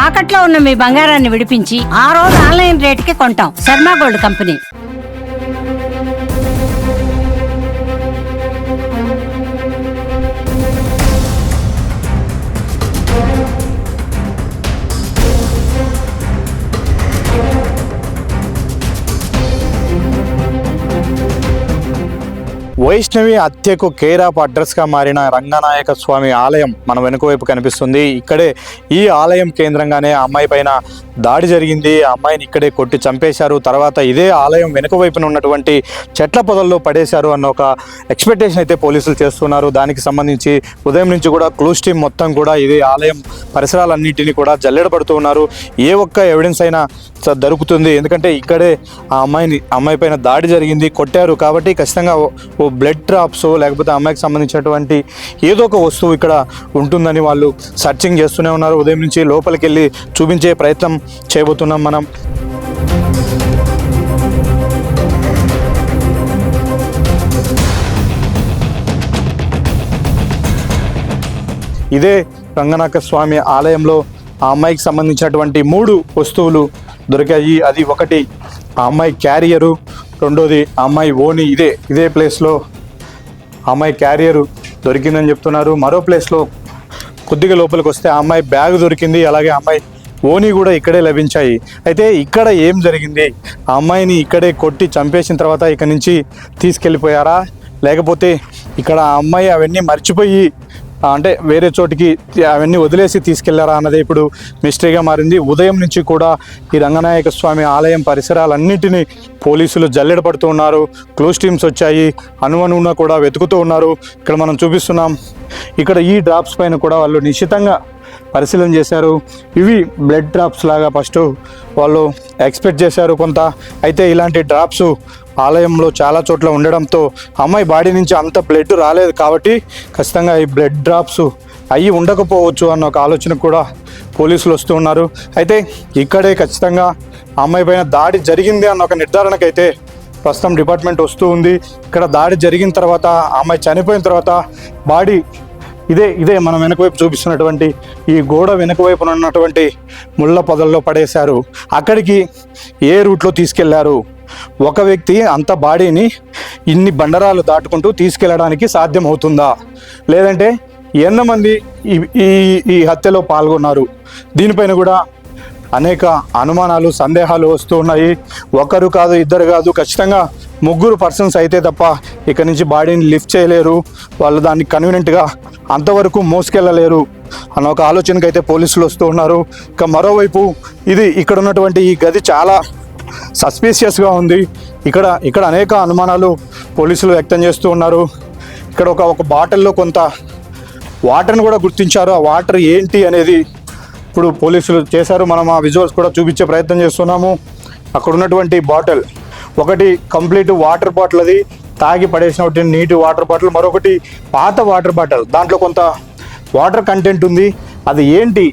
తాకట్లో ఉన్న మీ బంగారాన్ని విడిపించి ఆ రోజు ఆన్లైన్ రేటుకి కొంటాం. Sharma gold company. వైష్ణవి హత్యకు కేర్ ఆఫ్ అడ్రస్గా మారిన రంగనాయక స్వామి ఆలయం మన వెనుక వైపు కనిపిస్తుంది. ఇక్కడే ఈ ఆలయం కేంద్రంగానే అమ్మాయి పైన దాడి జరిగింది. ఆ అమ్మాయిని ఇక్కడే కొట్టి చంపేశారు. తర్వాత ఇదే ఆలయం వెనుక వైపున ఉన్నటువంటి చెట్ల పొదల్లో పడేశారు అన్న ఒక ఎక్స్పెక్టేషన్ అయితే పోలీసులు చేస్తున్నారు. దానికి సంబంధించి ఉదయం నుంచి కూడా క్లూస్ టీమ్ మొత్తం కూడా ఇదే ఆలయం పరిసరాలన్నింటినీ కూడా జల్లెడపడుతూ ఉన్నారు. ఏ ఒక్క ఎవిడెన్స్ అయినా దొరుకుతుంది. ఎందుకంటే ఇక్కడే ఆ అమ్మాయి పైన దాడి జరిగింది, కొట్టారు కాబట్టి ఖచ్చితంగా ఓ బ్లడ్ డ్రాప్స్ లేకపోతే అమ్మాయికి సంబంధించినటువంటి ఏదో ఒక వస్తువు ఇక్కడ ఉంటుందని వాళ్ళు సర్చింగ్ చేస్తూనే ఉన్నారు. ఉదయం నుంచి లోపలికి వెళ్ళి చూపించే ప్రయత్నం చేయబోతున్నాం మనం. ఇదే రంగనాయక స్వామి ఆలయంలో ఆ అమ్మాయికి సంబంధించినటువంటి 3 వస్తువులు దొరికాయి. అది ఒకటి ఆ అమ్మాయి క్యారియరు, రెండోది ఆ అమ్మాయి ఓని. ఇదే ప్లేస్లో ఆ అమ్మాయి క్యారియరు దొరికిందని చెప్తున్నారు. మరో ప్లేస్లో కొద్దిగా లోపలికి వస్తే ఆ అమ్మాయి బ్యాగ్ దొరికింది, అలాగే ఆ అమ్మాయి ఓని కూడా ఇక్కడే లభించాయి. అయితే ఇక్కడ ఏం జరిగింది? ఆ అమ్మాయిని ఇక్కడే కొట్టి చంపేసిన తర్వాత ఇక్కడి నుంచి తీసుకెళ్ళిపోయారా, లేకపోతే ఇక్కడ ఆ అమ్మాయి అవన్నీ మర్చిపోయి అంటే వేరే చోటికి అవన్నీ వదిలేసి తీసుకెళ్లారా అన్నది ఇప్పుడు మిస్టరీగా మారింది. ఉదయం నుంచి కూడా ఈ రంగనాయక స్వామి ఆలయం పరిసరాలన్నింటినీ పోలీసులు జల్లెడ పడుతూ ఉన్నారు. క్లోజ్ టీమ్స్ వచ్చాయి, అనువనువున కూడా వెతుకుతూ ఉన్నారు. ఇక్కడ మనం చూపిస్తున్నాం. ఇక్కడ ఈ డ్రాప్స్ పైన కూడా వాళ్ళు నిశ్చితంగా పరిశీలన చేశారు. ఇవి బ్లడ్ డ్రాప్స్ లాగా ఫస్ట్ వాళ్ళు ఎక్స్పెక్ట్ చేశారు కొంత. అయితే ఇలాంటి డ్రాప్స్ ఆలయంలో చాలా చోట్ల ఉండడంతో అమ్మాయి బాడీ నుంచి అంత బ్లడ్ రాలేదు కాబట్టి ఖచ్చితంగా ఈ బ్లడ్ డ్రాప్స్ అయ్యి ఉండకపోవచ్చు అన్న ఒక ఆలోచన కూడా పోలీసులు వస్తూ ఉన్నారు. అయితే ఇక్కడే ఖచ్చితంగా అమ్మాయి పైన దాడి జరిగింది అన్న ఒక నిర్ధారణకైతే ప్రస్తుతం డిపార్ట్మెంట్ వస్తూ ఉంది. ఇక్కడ దాడి జరిగిన తర్వాత అమ్మాయి చనిపోయిన తర్వాత బాడీ ఇదే మనం వెనక వైపు చూపిస్తున్నటువంటి ఈ గోడ వెనక వైపున ఉన్నటువంటి ముళ్ళ పొదల్లో పడేశారు. అక్కడికి ఏ రూట్లో తీసుకెళ్లారు? ఒక వ్యక్తి అంత బాడీని ఇన్ని బండరాలు దాటుకుంటూ తీసుకెళ్ళడానికి సాధ్యం అవుతుందా, లేదంటే ఎంతమంది ఈ హత్యలో పాల్గొన్నారు? దీనిపైన కూడా అనేక అనుమానాలు, సందేహాలు వస్తూ ఉన్నాయి. ఒకరు కాదు, ఇద్దరు కాదు, ఖచ్చితంగా 3 పర్సన్స్ అయితే తప్ప ఇక్కడి నుంచి బాడీని లిఫ్ట్ చేయలేరు. వాళ్ళు దాన్ని కన్వీనియంట్గా అంతవరకు మోసుకెళ్ళలేరు అన్న ఒక ఆలోచనకు అయితే పోలీసులు వస్తూ ఉన్నారు. ఇక మరోవైపు ఇక్కడ ఉన్నటువంటి ఈ గది చాలా సస్పీషియస్గా ఉంది. ఇక్కడ అనేక అనుమానాలు పోలీసులు వ్యక్తం చేస్తూ ఉన్నారు. ఇక్కడ ఒక బాటిల్లో కొంత వాటర్ని కూడా గుర్తించారు. ఆ వాటర్ ఏంటి అనేది ఇప్పుడు పోలీసులు చేశారు. మనం ఆ విజువల్స్ కూడా చూపించే ప్రయత్నం చేస్తున్నాము. అక్కడ ఉన్నటువంటి బాటిల్ ఒకటి కంప్లీట్ వాటర్ బాటిల్, అది తాగి పడేసినటువంటి నీటి వాటర్ బాటిల్. మరొకటి పాత వాటర్ బాటిల్, దాంట్లో కొంత వాటర్ కంటెంట్ ఉంది. అది ఏంటి,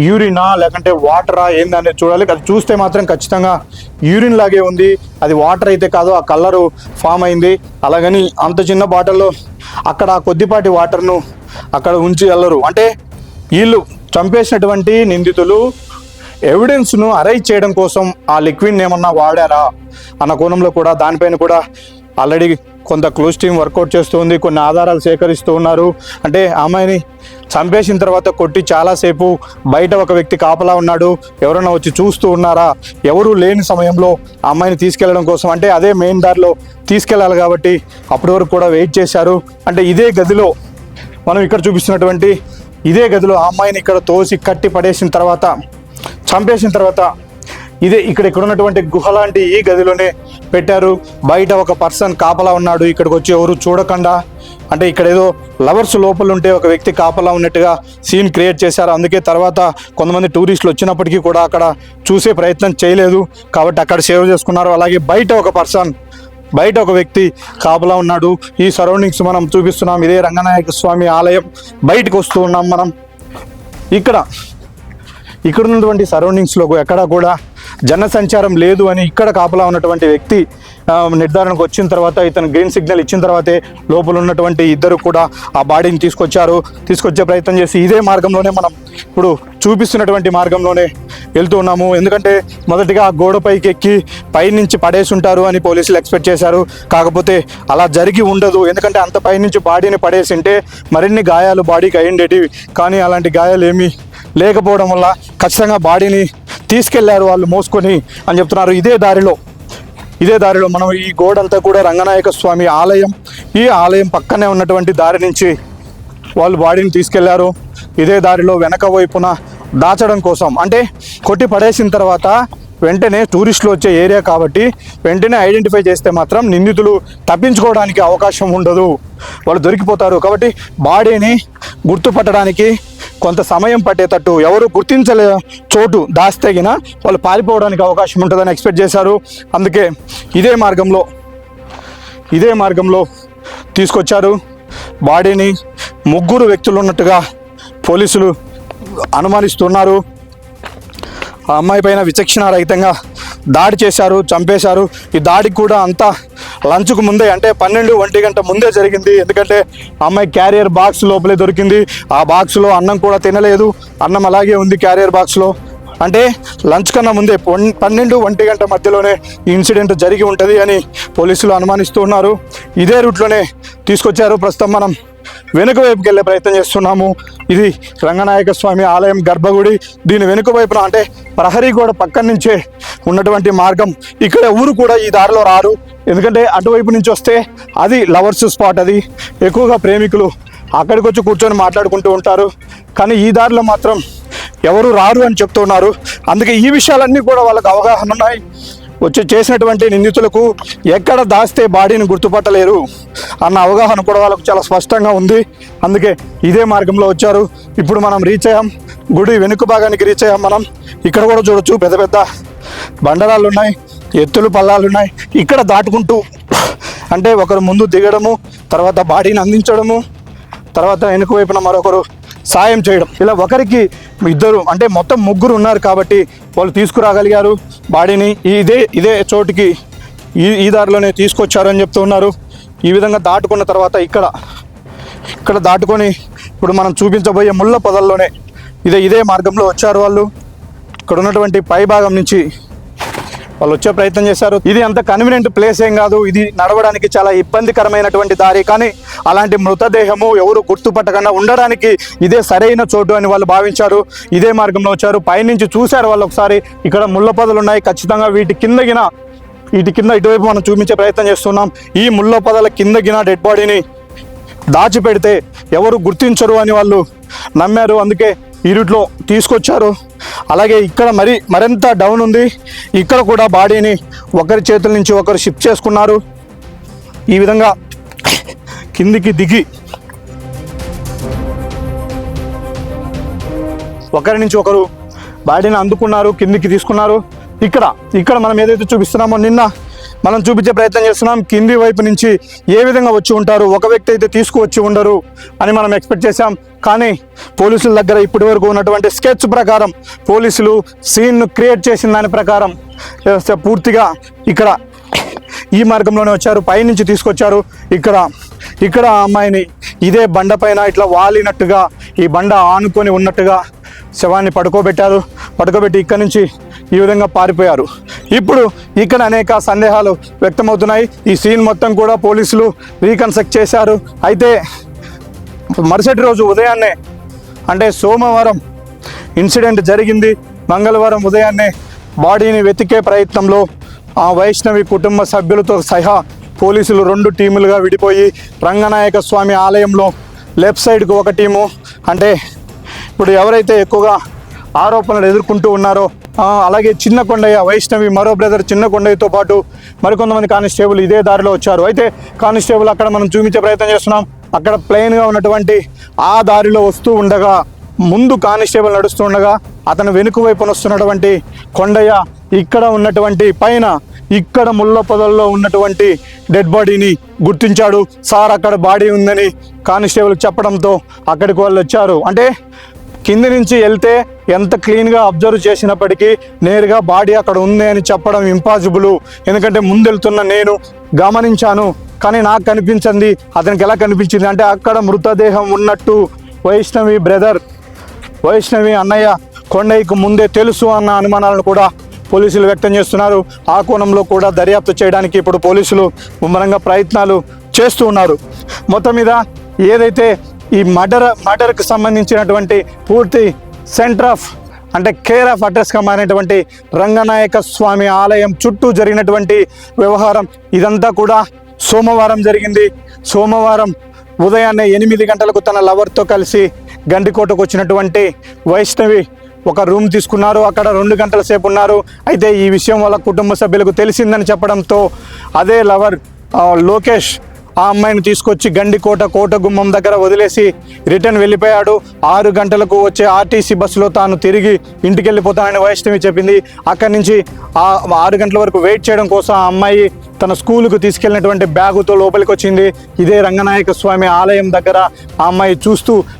యూరినా లేకంటే వాటరా ఏందనేది చూడాలి. అది చూస్తే మాత్రం ఖచ్చితంగా యూరిన్ లాగే ఉంది, అది వాటర్ అయితే కాదు, ఆ కలరు ఫామ్ అయింది. అలాగని అంత చిన్న బాటిల్లో అక్కడ కొద్దిపాటి వాటర్ను అక్కడ ఉంచి వెళ్ళరు. అంటే వీళ్ళు చంపేసినటువంటి నిందితులు ఎవిడెన్స్ను అరైజ్ చేయడం కోసం ఆ లిక్విడ్ని ఏమన్నా వాడారా అన్న కోణంలో కూడా దానిపైన కూడా ఆల్రెడీ కొంత క్లోజ్ టీమ్ వర్కౌట్ చేస్తూ ఉంది. కొన్ని ఆధారాలు సేకరిస్తూ ఉన్నారు. అంటే అమ్మాయిని చంపేసిన తర్వాత కొట్టి చాలాసేపు బయట ఒక వ్యక్తి కాపలా ఉన్నాడు, ఎవరైనా వచ్చి చూస్తూ ఉన్నారా, ఎవరు లేని సమయంలో అమ్మాయిని తీసుకెళ్లడం కోసం, అంటే అదే మెయిన్ దారిలో తీసుకెళ్ళాలి కాబట్టి అప్పటి వరకు కూడా వెయిట్ చేశారు. అంటే ఇదే గదిలో మనం ఇక్కడ చూపిస్తున్నటువంటి ఇదే గదిలో ఆ అమ్మాయిని ఇక్కడ తోసి కట్టి పడేసిన తర్వాత చంపేసిన తర్వాత ఇక్కడ ఉన్నటువంటి గుహ లాంటి ఈ గదిలోనే పెట్టారు. బయట ఒక పర్సన్ కాపలా ఉన్నాడు, ఇక్కడికి వచ్చి ఎవరు చూడకుండా. అంటే ఇక్కడ ఏదో లవర్స్ లోపల ఉంటే ఒక వ్యక్తి కాపలా ఉన్నట్టుగా సీన్ క్రియేట్ చేశారు. అందుకే తర్వాత కొంతమంది టూరిస్టులు వచ్చినప్పటికీ కూడా అక్కడ చూసే ప్రయత్నం చేయలేదు కాబట్టి అక్కడ సేవ్ చేసుకున్నారు. అలాగే బయట ఒక వ్యక్తి కాపలా ఉన్నాడు. ఈ సరౌండింగ్స్ మనం చూపిస్తున్నాం. ఇదే రంగనాయక స్వామి ఆలయం బయటకు వస్తూ ఉన్నాం మనం. ఇక్కడ ఉన్నటువంటి సరౌండింగ్స్లో ఎక్కడా కూడా జనసంచారం లేదు అని ఇక్కడ కాపలా ఉన్నటువంటి వ్యక్తి నిర్ధారణకు వచ్చిన తర్వాత ఇతను గ్రీన్ సిగ్నల్ ఇచ్చిన తర్వాతే లోపల ఉన్నటువంటి ఇద్దరు కూడా ఆ బాడీని తీసుకొచ్చే ప్రయత్నం చేసి ఇదే మార్గంలోనే మనం ఇప్పుడు చూపిస్తున్నటువంటి మార్గంలోనే వెళ్తూ ఉన్నాము. ఎందుకంటే మొదటిగా గోడపైకి ఎక్కి పైనుంచి పడేసి ఉంటారు అని పోలీసులు ఎక్స్పెక్ట్ చేశారు. కాకపోతే అలా జరిగి ఉండదు. ఎందుకంటే అంత పైనుంచి బాడీని పడేసి ఉంటే మరిన్ని గాయాలు బాడీకి అయ్యిండేటివి. కానీ అలాంటి గాయాలు ఏమీ లేకపోవడం వల్ల ఖచ్చితంగా బాడీని తీసుకెళ్లారు వాళ్ళు మోసుకొని అని చెప్తున్నారు. ఇదే దారిలో మనం ఈ గోడంతా కూడా రంగనాయక స్వామి ఆలయం, ఈ ఆలయం పక్కనే ఉన్నటువంటి దారి నుంచి వాళ్ళు బాడీని తీసుకెళ్లారు. ఇదే దారిలో వెనక వైపున దాచడం కోసం, అంటే కొట్టి పడేసిన తర్వాత వెంటనే టూరిస్టులు వచ్చే ఏరియా కాబట్టి వెంటనే ఐడెంటిఫై చేస్తే మాత్రం నిందితులు తప్పించుకోవడానికి అవకాశం ఉండదు, వాళ్ళు దొరికిపోతారు. కాబట్టి బాడీని గుర్తుపట్టడానికి కొంత సమయం పట్టేటట్టు ఎవరు గుర్తించలే చోటు దాస్తగిన వాళ్ళు పారిపోవడానికి అవకాశం ఉంటుందని ఎక్స్పెక్ట్ చేశారు. అందుకే ఇదే మార్గంలో తీసుకొచ్చారు బాడీని. 3 వ్యక్తులు ఉన్నట్టుగా పోలీసులు అనుమానిస్తున్నారు. ఆ అమ్మాయి పైన విచక్షణారహితంగా దాడి చేశారు, చంపేశారు. ఈ దాడికి కూడా అంతా లంచ్కు ముందే, అంటే 12-1 గంట ముందే జరిగింది. ఎందుకంటే అమ్మాయి క్యారియర్ బాక్స్ లోపలే దొరికింది. ఆ బాక్స్లో అన్నం కూడా తినలేదు, అన్నం అలాగే ఉంది క్యారియర్ బాక్స్లో. అంటే లంచ్ కన్నా ముందే 12-1 గంట మధ్యలోనే ఈ ఇన్సిడెంట్ జరిగి ఉంటుంది అని పోలీసులు అనుమానిస్తూ ఉన్నారు. ఇదే రూట్లోనే తీసుకొచ్చారు. ప్రస్తుతం మనం వెనుక వైపుకి వెళ్ళే ప్రయత్నం చేస్తున్నాము. ఇది రంగనాయక స్వామి ఆలయం గర్భగుడి. దీని వెనుక వైపున, అంటే ప్రహరీ గోడ పక్కన నుంచే ఉన్నటువంటి మార్గం. ఇక్కడ ఊరు కూడా ఈ దారిలో రారు, ఎందుకంటే అటువైపు నుంచి వస్తే అది లవర్స్ స్పాట్, అది ఎక్కువగా ప్రేమికులు అక్కడికి వచ్చి కూర్చొని మాట్లాడుకుంటూ ఉంటారు. కానీ ఈ దారిలో మాత్రం ఎవరు రారు అని చెప్తున్నారు. అందుకే ఈ విషయాలన్నీ కూడా వాళ్ళకు అవగాహన ఉన్నాయి. చేసినటువంటి నిందితులకు ఎక్కడ దాస్తే బాడీని గుర్తుపట్టలేరు అన్న అవగాహన కూడా వాళ్ళకు చాలా స్పష్టంగా ఉంది. అందుకే ఇదే మార్గంలో వచ్చారు. ఇప్పుడు మనం రీచ్ అయ్యాం, గుడి వెనుక భాగానికి రీచ్ అయ్యాం. మనం ఇక్కడ కూడా చూడొచ్చు, పెద్ద పెద్ద బండరాళ్ళు ఉన్నాయి, ఎత్తులు పల్లాలు ఉన్నాయి. ఇక్కడ దాటుకుంటూ, అంటే ఒకరు ముందు దిగడము, తర్వాత బాడీని అందించడము, తర్వాత వెనుక వైపున మరొకరు సాయం చేయడం, ఇలా ఒకరికి ఇద్దరు, అంటే మొత్తం 3 ఉన్నారు కాబట్టి వాళ్ళు తీసుకురాగలిగారు బాడీని. ఇదే చోటుకి ఈ దారిలోనే తీసుకొచ్చారని చెప్తూ ఉన్నారు. ఈ విధంగా దాటుకున్న తర్వాత ఇక్కడ దాటుకొని ఇప్పుడు మనం చూపించబోయే ముళ్ళ పొదల్లోనే ఇదే మార్గంలో వచ్చారు వాళ్ళు. ఇక్కడ ఉన్నటువంటి పై భాగం నుంచి వాళ్ళు వచ్చే ప్రయత్నం చేశారు. ఇది అంత కన్వీనియంట్ ప్లేస్ ఏం కాదు, ఇది నడవడానికి చాలా ఇబ్బందికరమైనటువంటి దారి. కానీ అలాంటి మృతదేహము ఎవరు గుర్తుపట్టకుండా ఉండడానికి ఇదే సరైన చోటు అని వాళ్ళు భావించారు. ఇదే మార్గంలో వచ్చారు. పైనుంచి చూశారు వాళ్ళు ఒకసారి, ఇక్కడ ముళ్ళ పొదలు ఉన్నాయి. ఖచ్చితంగా వీటి కింద ఇటువైపు మనం చూపించే ప్రయత్నం చేస్తున్నాం. ఈ ముళ్ళ పొదల కింద డెడ్ బాడీని దాచిపెడితే ఎవరు గుర్తించరు అని వాళ్ళు నమ్మారు. అందుకే ఈ రూట్లో తీసుకొచ్చారు. అలాగే ఇక్కడ మరింత డౌన్ ఉంది. ఇక్కడ కూడా బాడీని ఒకరి చేతుల నుంచి ఒకరు షిఫ్ట్ చేసుకున్నారు. ఈ విధంగా కిందికి దిగి ఒకరి నుంచి ఒకరు బాడీని అందుకున్నారు, కిందికి తీసుకున్నారు. ఇక్కడ మనం ఏదైతే చూపిస్తున్నామో నిన్న మనం చూపించే ప్రయత్నం చేస్తున్నాం. కింది వైపు నుంచి ఏ విధంగా వచ్చి ఉంటారు, ఒక వ్యక్తి అయితే తీసుకువచ్చి ఉండరు అని మనం ఎక్స్పెక్ట్ చేశాం. కానీ పోలీసుల దగ్గర ఇప్పటి వరకు ఉన్నటువంటి స్కెచ్ ప్రకారం, పోలీసులు సీన్ను క్రియేట్ చేసిన దాని ప్రకారం పూర్తిగా ఇక్కడ ఈ మార్గంలోనే వచ్చారు. పైనుంచి తీసుకొచ్చారు. ఇక్కడ ఆ అమ్మాయిని ఇదే బండ పైన ఇట్లా వాలినట్టుగా, ఈ బండ ఆనుకొని ఉన్నట్టుగా శవాన్ని పడుకోబెట్టి ఇక్కడి నుంచి ఈ విధంగా పారిపోయారు. ఇప్పుడు ఇక్కడ అనేక సందేహాలు వ్యక్తమవుతున్నాయి. ఈ సీన్ మొత్తం కూడా పోలీసులు రీకన్స్ట్రక్ట్ చేశారు. అయితే మరుసటి రోజు ఉదయాన్నే, అంటే సోమవారం ఇన్సిడెంట్ జరిగింది, మంగళవారం ఉదయాన్నే బాడీని వెతికే ప్రయత్నంలో ఆ వైష్ణవి కుటుంబ సభ్యులతో సహా పోలీసులు 2 టీములుగా విడిపోయి రంగనాయక స్వామి ఆలయంలో లెఫ్ట్ సైడ్కు ఒక టీము, అంటే ఇప్పుడు ఎవరైతే ఎక్కువగా ఆరోపణలు ఎదుర్కొంటూ ఉన్నారో అలాగే చిన్న కొండయ్య, వైష్ణవి మరో బ్రదర్ చిన్న కొండయ్యతో పాటు మరికొంతమంది కానిస్టేబుల్ ఇదే దారిలో వచ్చారు. అయితే కానిస్టేబుల్ అక్కడ మనం చూపించే ప్రయత్నం చేస్తున్నాం. అక్కడ ప్లెయిన్గా ఉన్నటువంటి ఆ దారిలో వస్తూ ఉండగా, ముందు కానిస్టేబుల్ నడుస్తుండగా అతను వెనుక వైపున వస్తున్నటువంటి కొండయ్య ఇక్కడ ఉన్నటువంటి పైన ఇక్కడ ముళ్ళ పొదల్లో ఉన్నటువంటి డెడ్ బాడీని గుర్తించాడు. సార్ అక్కడ బాడీ ఉందని కానిస్టేబుల్ చెప్పడంతో అక్కడికి వాళ్ళు వచ్చారు. అంటే కింది నుంచి వెళ్తే ఎంత క్లీన్గా అబ్జర్వ్ చేసినప్పటికీ నేరుగా బాడీ అక్కడ ఉంది అని చెప్పడం ఇంపాసిబుల్. ఎందుకంటే ముందెళ్తున్న నేను గమనించాను, కానీ నాకు కనిపించింది, అతనికి ఎలా కనిపించింది అంటే అక్కడ మృతదేహం ఉన్నట్టు వైష్ణవి అన్నయ్య కొండయ్యకు ముందే తెలుసు అన్న అనుమానాలను కూడా పోలీసులు వ్యక్తం చేస్తున్నారు. ఆ కోణంలో కూడా దర్యాప్తు చేయడానికి ఇప్పుడు పోలీసులు ముమ్మరంగా ప్రయత్నాలు చేస్తూ ఉన్నారు. మొత్తం మీద ఏదైతే ఈ మర్డర్కి సంబంధించినటువంటి పూర్తి కేర్ ఆఫ్ అడ్రస్గా మారినటువంటి రంగనాయక స్వామి ఆలయం చుట్టూ జరిగినటువంటి వ్యవహారం ఇదంతా కూడా సోమవారం జరిగింది. సోమవారం ఉదయాన్నే 8 గంటలకు తన లవర్తో కలిసి గండికోటకు వచ్చినటువంటి వైష్ణవి ఒక రూమ్ తీసుకున్నారు. అక్కడ 2 గంటల సేపు ఉన్నారు. అయితే ఈ విషయం వాళ్ళ కుటుంబ సభ్యులకు తెలిసిందని చెప్పడంతో అదే లవర్ లోకేష్ ఆ అమ్మాయిని తీసుకొచ్చి గండికోట కోట గుమ్మం దగ్గర వదిలేసి రిటర్న్ వెళ్ళిపోయాడు. 6 గంటలకు వచ్చే ఆర్టీసీ బస్సులో తాను తిరిగి ఇంటికి వెళ్ళిపోతానని వైష్ణవి చెప్పింది. అక్కడి నుంచి 6 గంటల వరకు వెయిట్ చేయడం కోసం ఆ అమ్మాయి తన స్కూలుకు తీసుకెళ్ళినటువంటి బ్యాగుతో లోపలికి వచ్చింది. ఇదే రంగనాయక స్వామి ఆలయం దగ్గర ఆ అమ్మాయి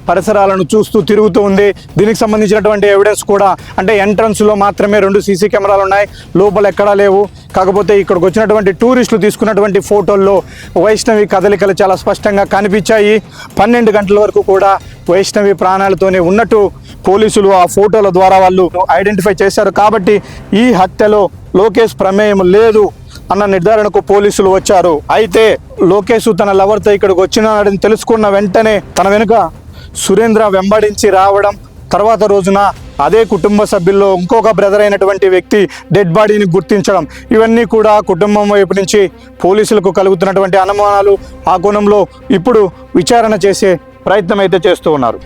పరిసరాలను చూస్తూ తిరుగుతూ ఉంది. దీనికి సంబంధించినటువంటి ఎవిడెన్స్ కూడా అంటే ఎంట్రన్స్లో మాత్రమే 2 సీసీ కెమెరాలు ఉన్నాయి, లోపల ఎక్కడా లేవు. కాకపోతే ఇక్కడికి వచ్చినటువంటి టూరిస్టులు తీసుకున్నటువంటి ఫోటోల్లో వైష్ణవి కదలికలు చాలా స్పష్టంగా కనిపించాయి. 12 గంటల వరకు కూడా వైష్ణవి ప్రాణాలతోనే ఉన్నట్టు పోలీసులు ఆ ఫోటోల ద్వారా వాళ్ళు ఐడెంటిఫై చేశారు. కాబట్టి ఈ హత్యలో లోకేష్ ప్రమేయం లేదు అన్న నిర్ధారణకు పోలీసులు వచ్చారు. అయితే లోకేష్ తన లవర్తో ఇక్కడికి వచ్చినాడని తెలుసుకున్న వెంటనే తన వెనుక సురేంద్ర వెంబడించి రావడం, తర్వాత రోజున అదే కుటుంబ సభ్యుల్లో ఇంకొక బ్రదర్ అయినటువంటి వ్యక్తి డెడ్ బాడీని గుర్తించడం, ఇవన్నీ కూడా కుటుంబం వైపు నుంచి పోలీసులకు కలుగుతున్నటువంటి అనుమానాలు. ఆ కోణంలో ఇప్పుడు విచారణ చేసే ప్రయత్నం అయితే చేస్తూ ఉన్నారు.